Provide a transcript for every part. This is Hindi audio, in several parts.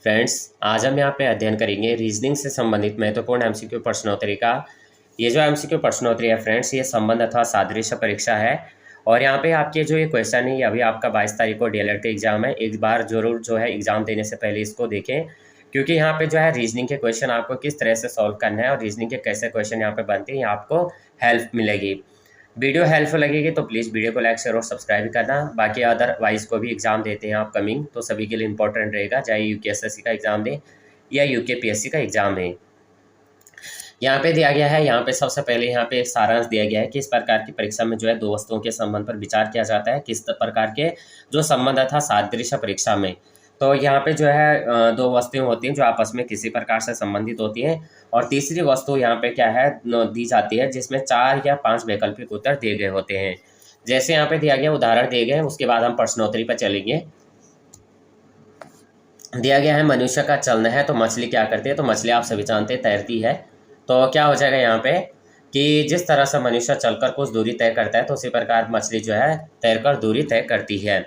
फ्रेंड्स, आज हम यहाँ पे अध्ययन करेंगे रीजनिंग से संबंधित महत्वपूर्ण एमसीक्यू प्रश्नोत्तरी का। ये जो एमसीक्यू प्रश्नोत्तरी है फ्रेंड्स, ये संबंध अथवा सादृश्य परीक्षा है। और यहाँ पे आपके जो ये क्वेश्चन है, ये अभी आपका 22 तारीख को डीएलएड का एग्जाम है। एक बार जरूर जो है एग्जाम देने से पहले इसको देखें, क्योंकि यहाँ पे जो है रीजनिंग के क्वेश्चन आपको किस तरह से सॉल्व करना है और रीजनिंग के कैसे क्वेश्चन यहाँ पे बनते हैं, आपको हेल्प मिलेगी। वीडियो हेल्पफुल लगेगी तो प्लीज़ वीडियो को लाइक शेयर और सब्सक्राइब करना। बाकी अदरवाइज को भी एग्जाम देते हैं अपकमिंग, तो सभी के लिए इंपॉर्टेंट रहेगा, चाहे यूकेएसएससी का एग्जाम दें या यूकेपीएससी का एग्जाम दें। यहाँ पे दिया गया है, यहाँ पे सबसे पहले यहाँ पे एक सारांश दिया गया है कि इस प्रकार की परीक्षा में जो है दो वस्तुओं के संबंध पर विचार किया जाता है। किस प्रकार के जो संबंध था सादृश्य परीक्षा में, तो यहाँ पे जो है दो वस्तुएं होती हैं जो आपस में किसी प्रकार से संबंधित होती हैं, और तीसरी वस्तु यहाँ पे क्या है दी जाती है जिसमें 4 या 5 वैकल्पिक उत्तर दिए गए होते हैं। जैसे यहाँ पे दिया गया उदाहरण दिए गए, उसके बाद हम प्रश्नोत्तरी पर चलेंगे। दिया गया है मनुष्य का चलना है तो मछली क्या करती है, तो मछली आप सभी जानते हैं तैरती है। तो क्या हो जाएगा यहाँ पे कि जिस तरह से मनुष्य चलकर कुछ दूरी तय करता है, तो उसी प्रकार मछली जो है तैरकर दूरी तय करती है।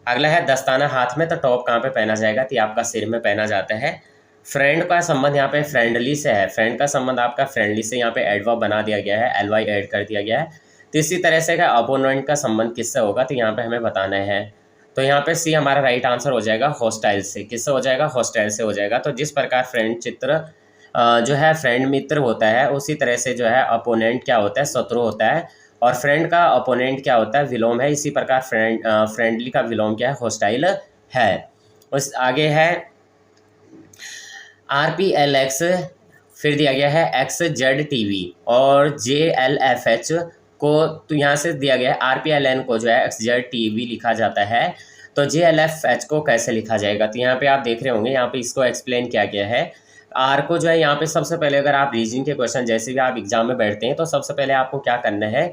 अगला है दस्ताना हाथ में, तो टॉप कहाँ पे पहना जाएगा, तो आपका सिर में पहना जाता है। फ्रेंड का संबंध यहाँ पे फ्रेंडली से है, फ्रेंड का संबंध आपका फ्रेंडली से यहाँ पे एडवर्ब बना दिया गया है, एलवाई ऐड कर दिया गया है। तो इसी तरह से का अपोनेंट का संबंध किससे होगा, तो यहाँ पे हमें बताना है। तो यहाँ पे सी हमारा राइट आंसर हो जाएगा हॉस्टाइल से। किससे हो जाएगा, हॉस्टाइल से हो जाएगा। तो जिस प्रकार फ्रेंड चित्र जो है फ्रेंड मित्र होता है, उसी तरह से जो है अपोनेंट क्या होता है, शत्रु होता है। और फ्रेंड का अपोनेंट क्या होता है, विलोम है। इसी प्रकार फ्रेंडली का विलोम क्या है, हॉस्टाइल है। उस आगे है RPLX, फिर दिया गया है XZTV और JLFH को, तो यहाँ से दिया गया है RPLN को जो है XZTV लिखा जाता है। तो JLFH को कैसे लिखा जाएगा, तो यहाँ पे आप देख रहे होंगे, यहाँ पे इसको एक्सप्लेन किया गया है। आर को जो है यहाँ पे सबसे पहले, अगर आप रीजनिंग के क्वेश्चन जैसे भी आप एग्जाम में बैठते हैं, तो सबसे पहले आपको क्या करना है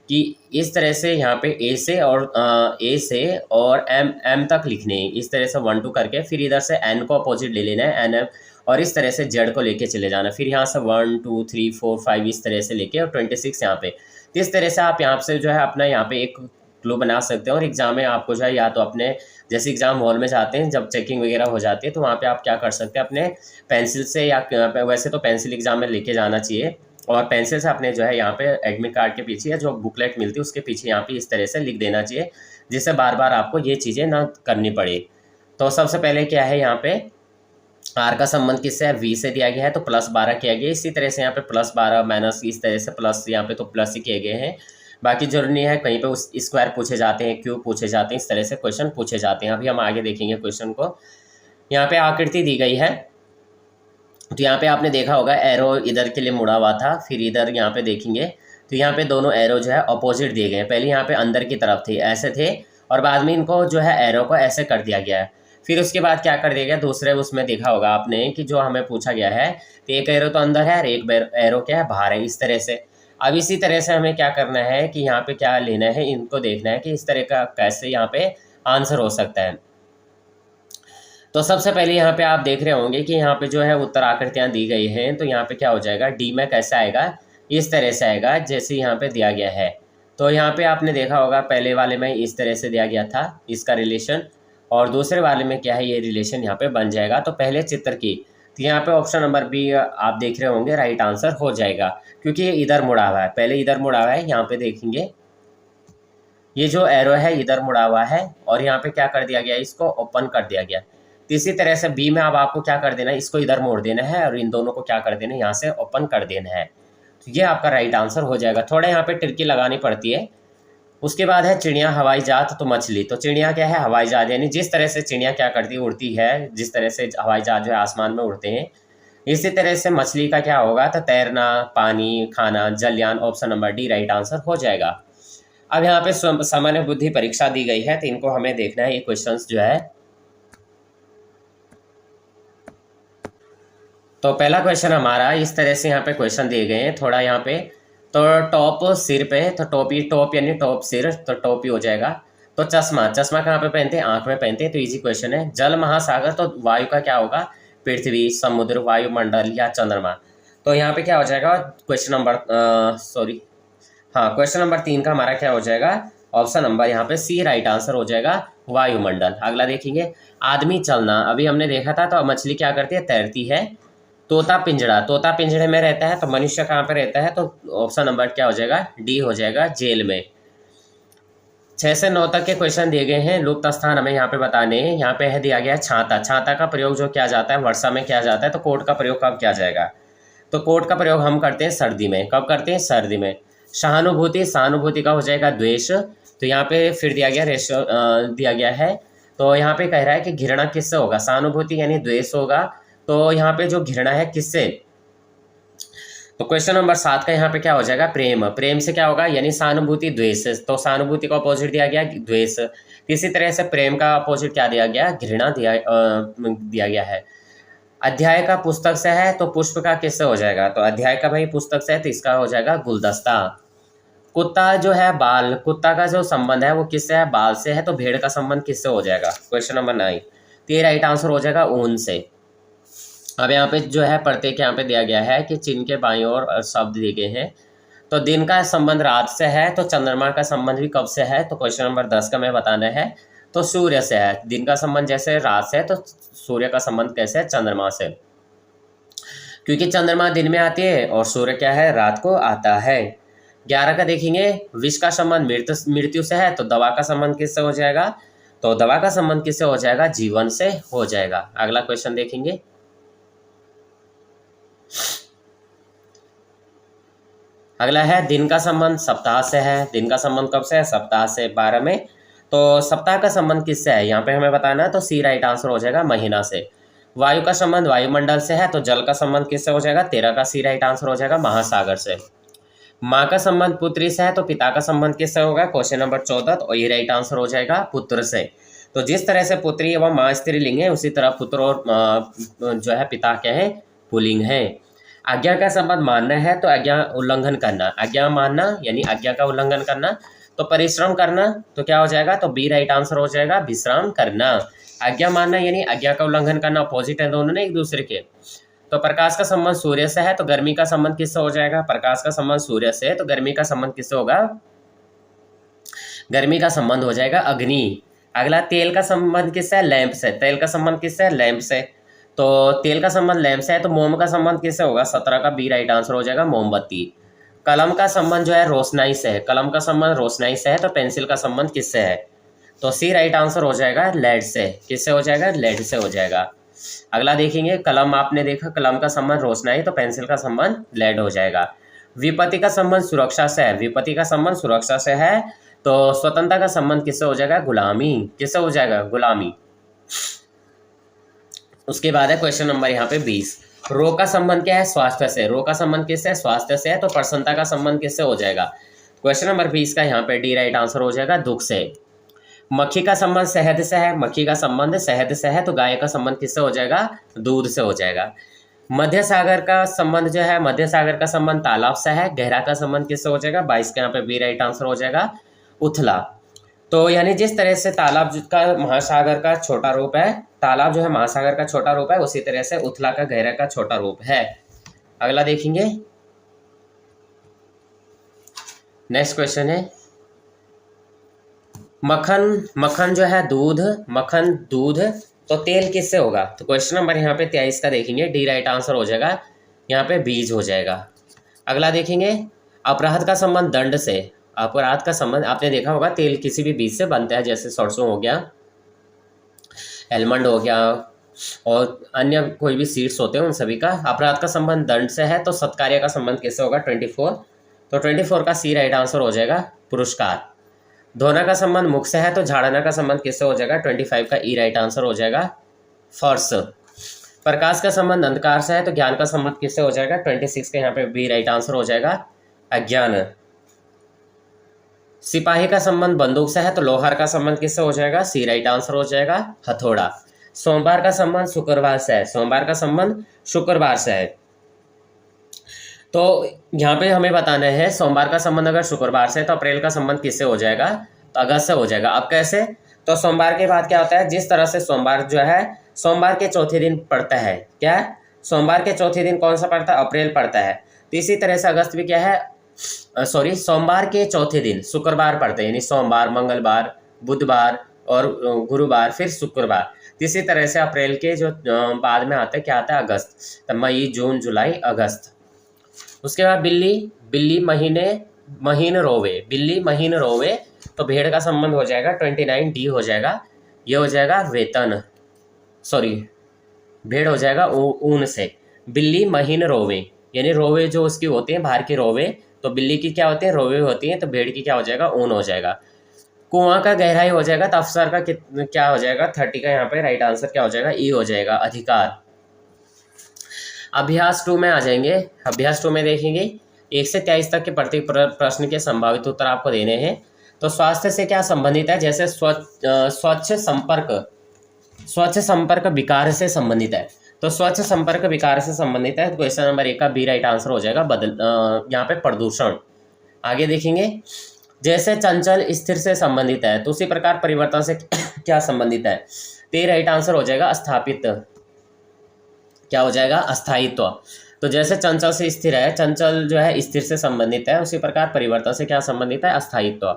कि इस तरह से यहाँ पे ए से और एम तक लिखने हैं, इस तरह से 1 2 करके। फिर इधर से एन को अपोजिट ले लेना है, एन एम, और इस तरह से जेड को लेके चले जाना। फिर यहाँ से 1 2 3 4 5 इस तरह से लेके, और 26 यहाँ पे। इस तरह से आप यहाँ से जो है अपना यहाँ पे एक क्लू बना सकते हैं। और एग्जाम में आपको जो है या तो अपने जैसे एग्जाम हॉल में जाते हैं, जब चेकिंग वगैरह हो जाती है, तो वहाँ पे आप क्या कर सकते हैं, अपने पेंसिल से, या वैसे तो पेंसिल एग्जाम में लेके जाना चाहिए, और पेंसिल से अपने जो है यहाँ पे एडमिट कार्ड के पीछे या जो बुकलेट मिलती है उसके पीछे यहाँ पे इस तरह से लिख देना चाहिए, जिससे बार बार आपको ये चीज़ें ना करनी पड़े। तो सबसे पहले क्या है, यहाँ पे आर का संबंध किससे है, वी से दिया गया है, तो +12 किया गया। इसी तरह से यहाँ पे +12 माइनस, इस तरह से प्लस, यहाँ पे तो प्लस ही किए गए हैं। बाकी जरूरी नहीं है, कहीं पे उस स्क्वायर पूछे जाते हैं, क्यूब पूछे जाते हैं, इस तरह से क्वेश्चन पूछे जाते हैं। अभी हम आगे देखेंगे क्वेश्चन को। यहाँ पे आकृति दी गई है, तो यहाँ पे आपने देखा होगा एरो इधर के लिए मुड़ा हुआ था, फिर इधर यहाँ पे देखेंगे तो यहाँ पे दोनों एरो जो है अपोजिट दिए गए हैं। पहले यहाँ पे अंदर की तरफ थे, ऐसे थे, और बाद में इनको जो है एरो को ऐसे कर दिया गया है। फिर उसके बाद क्या कर दिया गया, दूसरे उसमें देखा होगा आपने कि जो हमें पूछा गया है, तो एक एरो तो अंदर है और एक एरो क्या है, बाहर है, इस तरह से। अब इसी तरह से हमें क्या करना है कि यहाँ पे क्या लेना है, इनको देखना है कि इस तरह का कैसे यहाँ पे आंसर हो सकता है। तो सबसे पहले यहाँ पे आप देख रहे होंगे कि यहाँ पे जो है उत्तर आकृतियाँ दी गई हैं, तो यहाँ पे क्या हो जाएगा, डी में कैसे आएगा, इस तरह से आएगा जैसे यहाँ पे दिया गया है। तो यहाँ पे आपने देखा होगा पहले वाले में इस तरह से दिया गया था इसका रिलेशन, और दूसरे वाले में क्या है, ये रिलेशन यहाँ पे बन जाएगा। तो पहले चित्र की, तो यहाँ पे ऑप्शन नंबर बी आप देख रहे होंगे राइट आंसर हो जाएगा, क्योंकि ये इधर मुड़ा हुआ है, पहले इधर मुड़ा हुआ है। यहाँ पे देखेंगे ये जो एरो है इधर मुड़ा हुआ है, और यहाँ पे क्या कर दिया गया, इसको ओपन कर दिया गया। तो इसी तरह से बी में अब आपको क्या कर देना है, इसको इधर मोड़ देना है, और इन दोनों को क्या कर देना है, यहाँ से ओपन कर देना है। तो ये आपका राइट आंसर हो जाएगा। थोड़ा यहाँ पे टिर्की लगानी पड़ती है। उसके बाद है चिड़िया, हवाई जहाज, तो मछली। तो चिड़िया क्या है, हवाई जहाज, यानी जिस तरह से चिड़िया क्या करती है, उड़ती है, जिस तरह से हवाई जहाज जो है आसमान में उड़ते हैं, इसी तरह से मछली का क्या होगा, तो तैरना, पानी, खाना, जलयान। Option number D right answer हो जाएगा। अब यहाँ पे सामान्य बुद्धि परीक्षा दी गई है, तो इनको हमें देखना है, ये क्वेश्चंस जो है। तो पहला क्वेश्चन हमारा इस तरह से यहाँ पे क्वेश्चन दिए गए हैं, थोड़ा यहाँ पे, तो टॉप सिर पे, तो टॉप यानी टॉप सिर, तो टॉप ही हो जाएगा। तो चश्मा, चश्मा कहाँ पे पहनते हैं, आंख में पहनते हैं, तो इजी क्वेश्चन है। जल महासागर, तो वायु का क्या होगा, पृथ्वी, समुद्र, वायुमंडल या चंद्रमा। तो यहाँ पे क्या हो जाएगा, क्वेश्चन नंबर 3 का हमारा क्या हो जाएगा, ऑप्शन नंबर यहाँ पे सी राइट आंसर हो जाएगा, वायुमंडल। अगला देखेंगे, आदमी चलना। अभी हमने देखा था, तो मछली क्या करती है, तैरती है। तोता पिंजड़ा, तोता पिंजड़े में रहता है, तो मनुष्य कहाँ पे रहता है, तो ऑप्शन नंबर क्या हो जाएगा, डी हो जाएगा, जेल में। 6 से 9 तक के क्वेश्चन दिए गए हैं, लुप्त स्थान हमें यहाँ पे बताने हैं। यहाँ पे है दिया गया है छाता। छाता का प्रयोग जो किया जाता है वर्षा में किया जाता है, तो कोट का प्रयोग कब किया जाएगा, तो कोट का प्रयोग हम करते हैं सर्दी में। कब करते हैं, सर्दी में। सहानुभूति, सहानुभूति का हो जाएगा द्वेष। तो यहाँ पे फिर दिया गया रेशो दिया गया है, तो यहाँ पे कह रहा है कि घृणा किससे होगा, सहानुभूति यानी द्वेष होगा। तो यहाँ पे जो घृणा है किससे, तो क्वेश्चन नंबर 7 का यहाँ पे क्या हो जाएगा, प्रेम। प्रेम से क्या होगा, यानी सहानुभूति द्वेष, तो सहानुभूति का अपोजिट दिया गया द्वेष। इसी तरह से प्रेम का अपोजिट क्या दिया गया, घृणा दिया गया है। अध्याय का पुस्तक से है, तो पुष्प का किससे हो जाएगा, तो अध्याय का भाई पुस्तक से है, तो इसका हो जाएगा गुलदस्ता। कुत्ता जो है बाल, कुत्ता का जो संबंध है वो किससे है, बाल से है, तो भेड़ का संबंध किससे हो जाएगा, क्वेश्चन नंबर 9। तो ये राइट आंसर हो जाएगा ऊन से। अब यहाँ पे जो है प्रत्येक यहाँ पे दिया गया है कि चिन्ह के बाईं ओर शब्द दिए गए हैं। तो दिन का संबंध रात से है, तो चंद्रमा का संबंध भी कब से है, तो क्वेश्चन नंबर 10 का मैं बताना है, तो सूर्य से है। दिन का संबंध जैसे रात से है, तो सूर्य का संबंध कैसे है, चंद्रमा से, क्योंकि चंद्रमा दिन में आती है और सूर्य क्या है, रात को आता है। 11 का देखेंगे, विष का संबंध मृत्यु से है, तो दवा का संबंध किससे हो जाएगा, तो दवा का संबंध किससे हो जाएगा, जीवन से हो जाएगा। अगला क्वेश्चन देखेंगे, अगला है दिन का संबंध सप्ताह से है। दिन का संबंध कब से है, सप्ताह से, 12 में। तो सप्ताह का संबंध किससे है, यहाँ पे हमें बताना है, तो सी राइट आंसर हो जाएगा, महीना से। वायु का संबंध वायुमंडल से है, तो जल का संबंध किससे हो जाएगा, 13 का सी राइट आंसर हो जाएगा, महासागर से। माँ का संबंध पुत्री से है, तो पिता का संबंध किससे होगा, क्वेश्चन नंबर 14, तो ये राइट आंसर हो जाएगा पुत्र से। तो जिस तरह से पुत्री एवं माँ स्त्रीलिंग है, उसी तरह पुत्र और जो है पिता क्या है, पुल्लिंग है। आज्ञा का संबंध मानना है, तो आज्ञा उल्लंघन करना, आज्ञा मानना यानी आज्ञा का उल्लंघन करना। तो परिश्रम करना, तो क्या हो जाएगा, तो बी राइट आंसर हो जाएगा, विश्राम करना। आज्ञा मानना यानी आज्ञा का उल्लंघन करना, अपोजिट है दोनों ने एक दूसरे के। तो प्रकाश का संबंध सूर्य से है, तो गर्मी का संबंध किससे हो जाएगा, प्रकाश का संबंध सूर्य से है, तो गर्मी का संबंध किससे होगा, गर्मी का संबंध हो जाएगा अग्नि। अगला तेल का संबंध किससे है, लैंप से। तेल का संबंध किससे है, लैंप से। तो तेल का संबंध लैंप से है, तो मोम का संबंध किससे होगा, 17 का बी राइट आंसर हो जाएगा, मोमबत्ती। कलम का संबंध जो है रोशनाई से है, कलम का संबंध रोशनाई से है, तो पेंसिल का संबंध किससे है, तो सी राइट आंसर हो जाएगा, लेड से। किससे हो जाएगा, लेड से हो जाएगा। अगला देखेंगे, कलम आपने देखा, कलम का संबंध रोशनाई, तो पेंसिल का संबंध लेड हो जाएगा। विपत्ति का संबंध सुरक्षा से है, विपत्ति का संबंध सुरक्षा से है, तो स्वतंत्रता का संबंध किससे हो जाएगा, गुलामी। किससे हो जाएगा, गुलामी। उसके बाद है क्वेश्चन नंबर यहाँ पे 20। रोग का संबंध क्या है, स्वास्थ्य से। रोग का संबंध किससे है, स्वास्थ्य से है, तो प्रसन्नता का संबंध किससे हो जाएगा, क्वेश्चन नंबर 20 का यहाँ पे डी राइट आंसर हो जाएगा, दुख से। मक्खी का संबंध शहद से है, मक्खी का संबंध शहद से है, तो गाय का संबंध किससे हो जाएगा, दूध से हो जाएगा। मध्य सागर का संबंध जो है, मध्य सागर का संबंध तालाब से है, गहरा का संबंध किससे हो जाएगा, 22 का यहाँ पे बी राइट आंसर हो जाएगा, उथला। तो यानी जिस तरह से तालाब का महासागर का छोटा रूप है, तालाब जो है महासागर का छोटा रूप है, उसी तरह से उथला का गहरा का छोटा रूप है। अगला देखेंगे, नेक्स्ट क्वेश्चन है, मक्खन, मक्खन जो है दूध, मक्खन दूध, तो तेल किससे होगा, तो क्वेश्चन नंबर यहाँ पे 23 का देखेंगे, डी राइट आंसर हो जाएगा, यहाँ पे बीज हो जाएगा। अगला देखेंगे, अपराध का संबंध दंड से। अपराध का संबंध आपने देखा होगा, तेल किसी भी बीज से बनता है, जैसे सरसों हो गया, एलमंड हो गया, और अन्य कोई भी सीड्स होते हैं उन सभी का। अपराध का संबंध दंड से है, तो सत्कार्य का संबंध किससे होगा, 24, तो 24 का सी राइट आंसर हो जाएगा, पुरस्कार। धोना का संबंध मुख से है, तो झाड़ना का संबंध किससे हो जाएगा, 25 का ई राइट आंसर हो जाएगा, फर्श। प्रकाश का संबंध अंधकार से है, तो ज्ञान का संबंध किससे हो जाएगा, 26 का यहाँ पे बी राइट आंसर हो जाएगा, अज्ञान। सिपाही का संबंध बंदूक से है, तो लोहार का संबंध किससे हो जाएगा, सी राइट आंसर हो जाएगा, हथौड़ा। सोमवार का संबंध शुक्रवार से है, सोमवार का संबंध शुक्रवार से है, तो यहाँ पे हमें बताना है सोमवार का संबंध अगर शुक्रवार से है, तो अप्रैल का संबंध किससे हो जाएगा, तो अगस्त से हो जाएगा। अब कैसे, तो सोमवार के बाद क्या होता है, जिस तरह से सोमवार जो है सोमवार के चौथे दिन पड़ता है, क्या सोमवार के चौथे दिन कौन सा पड़ता है, अप्रैल पड़ता है, तो इसी तरह से अगस्त भी क्या है, सॉरी, सोमवार के चौथे दिन शुक्रवार पड़ते हैं, यानी सोमवार, मंगलवार, बुधवार और गुरुवार, फिर शुक्रवार। इसी तरह से अप्रैल के जो बाद में आता है, क्या आता है, अगस्त। तो मई, जून, जुलाई, अगस्त। उसके बाद बिल्ली, बिल्ली महीन रोवे, बिल्ली महीन रोवे, तो भेड़ का संबंध हो जाएगा 29D हो जाएगा, ये हो जाएगा वेतन, सॉरी भेड़ हो जाएगा ऊन से। बिल्ली महीन रोवे, यानी रोवे जो उसकी होती हैं बाहर की रोवे, तो बिल्ली की क्या होती है, रोवे होती हैं, तो भेड़ की क्या हो जाएगा, ऊन हो जाएगा। कुआं का गहराई हो जाएगा, तो अफसर का क्या हो जाएगा, 30 का यहाँ पे राइट आंसर क्या हो जाएगा, ई हो जाएगा, अधिकार। अभ्यास 2 में आ जाएंगे। अभ्यास 2 में देखेंगे 1 से 23 तक के प्रत्येक प्रश्न के संभावित उत्तर आपको देने हैं। तो स्वास्थ्य से क्या संबंधित है, जैसे स्वच्छ संपर्क विकार से संबंधित है, तो स्वच्छ संपर्क विकार से संबंधित है, तो क्वेश्चन नंबर 1 का बी राइट आंसर हो जाएगा, यहाँ पे प्रदूषण। आगे देखेंगे, जैसे चंचल स्थिर से संबंधित है, तो उसी प्रकार परिवर्तन से क्या संबंधित है, तो ये राइट आंसर हो जाएगा स्थापित, क्या हो जाएगा, अस्थायित्व। तो जैसे चंचल से स्थिर है, चंचल जो है स्थिर से संबंधित है, उसी प्रकार परिवर्तन से क्या संबंधित है, अस्थायित्व।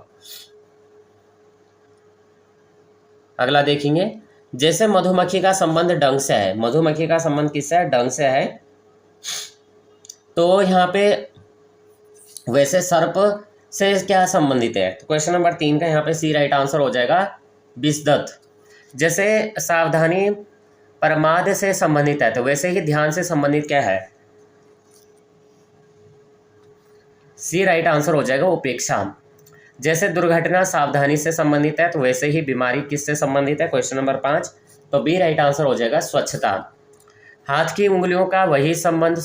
अगला देखेंगे, जैसे मधुमक्खी का संबंध डंक से है, मधुमक्खी का संबंध किससे है, डंक से है, तो यहाँ पे वैसे सर्प से क्या संबंधित है, तो क्वेश्चन नंबर 3 का यहाँ पे सी राइट आंसर हो जाएगा, विषदत्त। जैसे सावधानी प्रमाद से संबंधित है, तो वैसे ही ध्यान से संबंधित क्या है, सी राइट आंसर हो जाएगा, उपेक्षा। जैसे दुर्घटना सावधानी से संबंधित है, तो वैसे ही बीमारी किससे संबंधित है, क्वेश्चन नंबर 5, तो बी राइट आंसर हो जाएगा, स्वच्छता। हाथ की उंगलियों का वही संबंध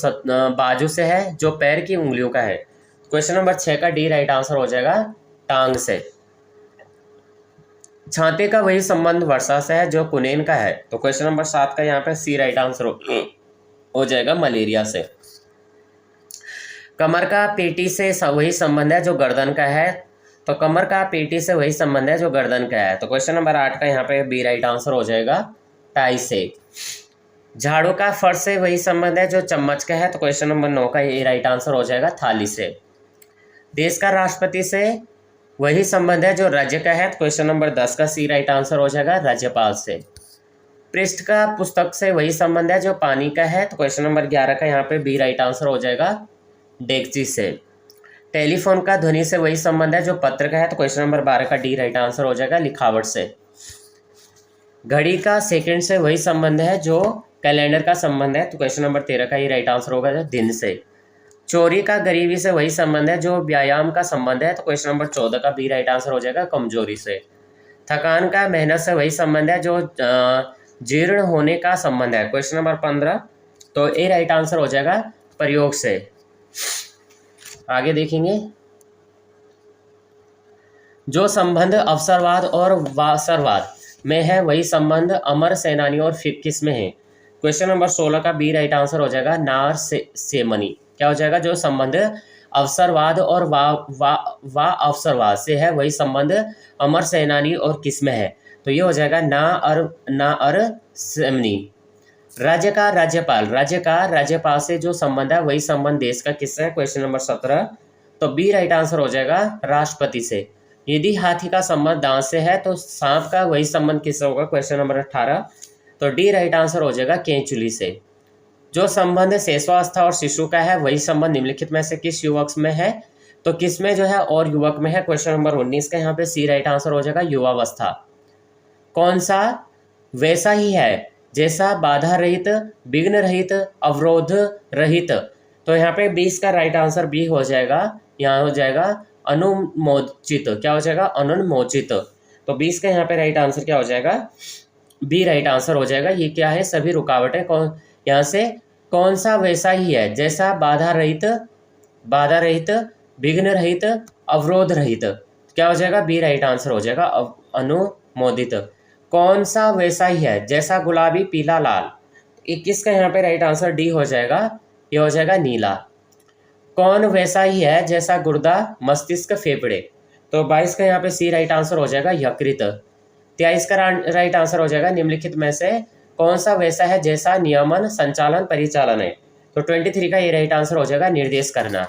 बाजू से है जो पैर की उंगलियों का है, क्वेश्चन नंबर 6 का डी राइट आंसर हो जाएगा, टांग से। छाते का वही संबंध वर्षा से है जो कुनेन का है, तो क्वेश्चन नंबर 7 का यहाँ पे सी राइट आंसर हो जाएगा, मलेरिया से। कमर का पेटी से वही संबंध है जो गर्दन का है, तो कमर का पेटी से वही संबंध है जो गर्दन का है, तो क्वेश्चन नंबर 8 का यहाँ पे बी राइट आंसर हो जाएगा, टाई से। झाड़ू का फर्श से वही संबंध है जो चम्मच का है, तो क्वेश्चन नंबर 9 का ये राइट आंसर हो जाएगा, थाली से। देश का राष्ट्रपति से वही संबंध है जो राज्य का है, तो क्वेश्चन नंबर 10 का सी राइट आंसर हो जाएगा, राज्यपाल से। पृष्ठ का पुस्तक से वही संबंध है जो पानी का है, तो क्वेश्चन नंबर 11 का यहाँ पे बी राइट आंसर हो जाएगा, डेगची से। टेलीफोन का ध्वनि से वही संबंध है जो पत्र का है, तो क्वेश्चन नंबर 12 का डी राइट आंसर हो जाएगा, लिखावट से। घड़ी का सेकंड से वही संबंध है जो कैलेंडर का संबंध है, तो क्वेश्चन नंबर 13 का ये राइट आंसर होगा, दिन से। चोरी का गरीबी से वही संबंध है जो व्यायाम का संबंध है, तो क्वेश्चन नंबर 14 का बी राइट आंसर हो जाएगा, कमजोरी से। थकान का मेहनत से वही संबंध है जो जीर्ण होने का संबंध है, क्वेश्चन नंबर 15, तो ए राइट आंसर हो जाएगा, प्रयोग से। आगे देखेंगे, जो संबंध अवसरवाद और वासरवाद में है वही संबंध अमर सेनानी और किस में है, क्वेश्चन नंबर 16 का बी राइट आंसर हो जाएगा, नार से मनी। क्या हो जाएगा, जो संबंध अवसरवाद और वा अवसरवाद से है वही संबंध अमर सेनानी और किस में है, तो ये हो जाएगा, ना अर सेमनी। राज्य का राज्यपाल से जो संबंध है वही संबंध देश का किससे है, क्वेश्चन नंबर 17, तो बी राइट आंसर हो जाएगा, राष्ट्रपति से। यदि हाथी का संबंध दांत से है तो सांप का वही संबंध किससे होगा, क्वेश्चन नंबर 18, तो डी राइट आंसर हो जाएगा, केंचुली से। जो संबंध शैशवावस्था और शिशु का है वही संबंध निम्नलिखित में से किस युवक में है, तो किस में जो है और युवक में है, क्वेश्चन नंबर 19 का यहाँ पे सी राइट आंसर हो जाएगा, युवावस्था। कौन सा वैसा ही है जैसा बाधा रहित, विघ्न रहित, अवरोध रहित, तो यहाँ पे 20 का राइट आंसर बी हो जाएगा, यहाँ हो जाएगा अनुमोचित। क्या हो जाएगा, अनुमोचित। तो 20 का यहाँ पे राइट आंसर क्या हो जाएगा, बी राइट आंसर हो जाएगा। ये क्या है, सभी रुकावटें यहाँ से कौन सा वैसा ही है जैसा बाधा रहित, विघ्न रहित, अवरोध रहित, क्या हो जाएगा, बी राइट आंसर हो जाएगा, अनुमोदित। कौन सा वैसा ही है जैसा गुलाबी, पीला, लाल, 21 का यहाँ पे राइट आंसर डी हो जाएगा, ये हो जाएगा, नीला। कौन वैसा ही है जैसा गुर्दा, मस्तिष्क, फेफड़े, तो 22 का यहाँ पे सी राइट आंसर हो जाएगा, यकृत। 23 का राइट आंसर हो जाएगा, निम्नलिखित में से कौन सा वैसा है जैसा नियमन, संचालन, परिचालन है, तो 23 का ये राइट आंसर हो जाएगा, निर्देश करना।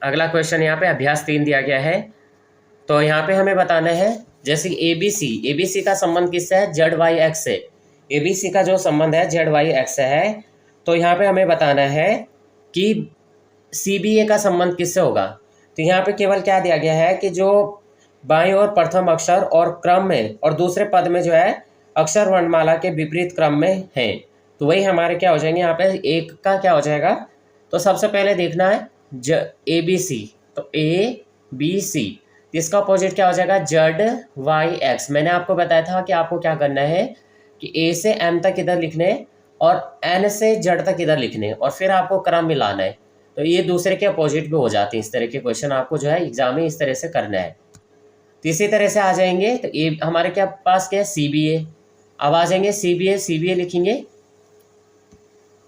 अगला क्वेश्चन यहाँ पे अभ्यास 3 दिया गया है। तो यहाँ पे हमें बताना है जैसे एबीसी का संबंध किससे है, जेड वाई एक्स से। एबीसी का जो संबंध है जेड वाई एक्स से है, तो यहाँ पे हमें बताना है कि सीबीए का संबंध किससे होगा। तो यहाँ पे केवल क्या दिया गया है कि जो बाईं ओर प्रथम अक्षर और क्रम में और दूसरे पद में जो है अक्षर वर्णमाला के विपरीत क्रम में है, तो वही हमारे क्या हो जाएंगे यहाँ पे एक का क्या हो जाएगा। तो सबसे पहले देखना है ए बी सी, तो ए बी सी, इसका अपोजिट क्या हो जाएगा, जेड वाई एक्स। मैंने आपको बताया था कि आपको क्या करना है कि ए से एम तक इधर लिखने और एन से जेड तक इधर लिखने और फिर आपको क्रम मिलाना है। तो ये दूसरे के अपोजिट भी हो जाते हैं। इस तरह के क्वेश्चन आपको जो है एग्जाम में इस तरह से करना है। तो इसी तरह से आ जाएंगे। तो ये हमारे क्या पास क्या है, सी बी ए। अब आ जाएंगे सी बी ए लिखेंगे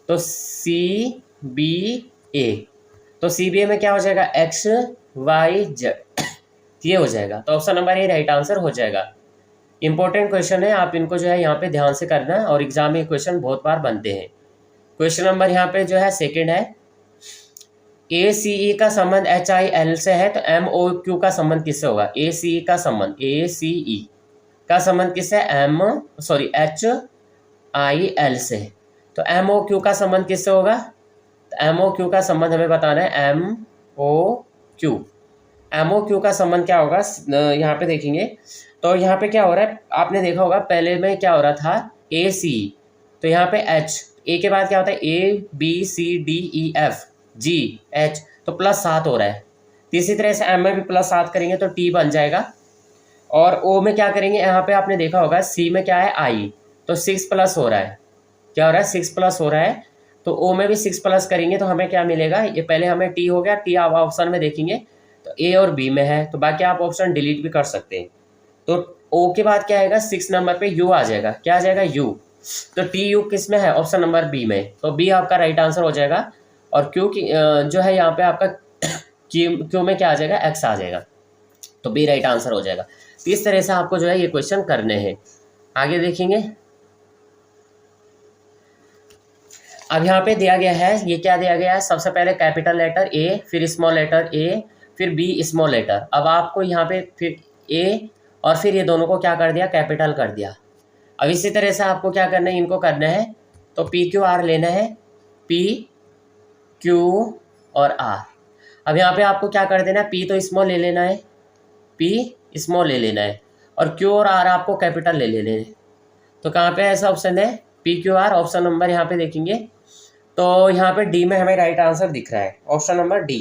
तो सी बी ए, तो सी बी ए में क्या हो जाएगा, एक्स वाई जेड, ये हो जाएगा। तो option number A right answer हो जाएगा। इंपॉर्टेंट क्वेश्चन है, आप इनको जो है यहाँ पे ध्यान से करना है और एग्जाम में क्वेश्चन बहुत बार बनते हैं। क्वेश्चन नंबर यहाँ पे जो है सेकंड है, ए सी ई का संबंध एच आई एल से है, तो एम ओ क्यू का संबंध किससे होगा। ए सी ई का संबंध, ए सी ई का संबंध किससे, एच आई एल से। तो एम ओ क्यू का संबंध किससे होगा, तो एम ओ क्यू का संबंध हमें बताना है, M O Q. M O Q का संबंध क्या होगा, यहाँ पे देखेंगे। तो यहाँ पे क्या हो रहा है, आपने देखा होगा पहले में क्या हो रहा था, ए सी, तो यहाँ पे एच, ए के बाद क्या होता है, A B C D E F G H, तो +7 हो रहा है। तो इसी तरह से एम में भी +7 करेंगे तो टी बन जाएगा। और ओ में क्या करेंगे, यहाँ पे आपने देखा होगा सी में क्या है, आई, तो 6+ हो रहा है। क्या हो रहा है, 6+ हो रहा है। तो ओ में भी 6+ करेंगे तो हमें क्या मिलेगा, ये पहले हमें टी हो गया, टी आप ऑप्शन में देखेंगे तो ए और बी में है, तो बाकी आप ऑप्शन डिलीट भी कर सकते हैं। तो ओ के बाद क्या आएगा, 6 नंबर पे यू आ जाएगा। क्या आ जाएगा, यू। तो टी यू किस में है, ऑप्शन नंबर बी में, तो बी आपका राइट आंसर हो जाएगा। और क्यू की जो है यहाँ पे आपका क्यू में क्या आ जाएगा, एक्स आ जाएगा, तो बी राइट आंसर हो जाएगा। तो इस तरह से आपको जो है ये क्वेश्चन करने हैं। आगे देखेंगे, अब यहाँ पे दिया गया है, ये क्या दिया गया है, सबसे पहले कैपिटल लेटर ए, फिर स्मॉल लेटर ए, फिर बी स्मॉल लेटर। अब आपको यहाँ पे फिर ए और फिर ये दोनों को क्या कर दिया, कैपिटल कर दिया। अब इसी तरह से आपको क्या करना है, इनको करना है, तो पी क्यू आर लेना है, पी क्यू और आर। अब यहाँ पे आपको क्या कर देना है, पी तो स्मॉल ले लेना है, पी स्मॉल ले लेना है, और क्यू और आर आपको कैपिटल ले लेने हैं। तो कहाँ पे ऐसा ऑप्शन है, P Q R, option number यहाँ पे देखेंगे तो यहाँ पे डी में हमें राइट आंसर दिख रहा है, ऑप्शन नंबर डी।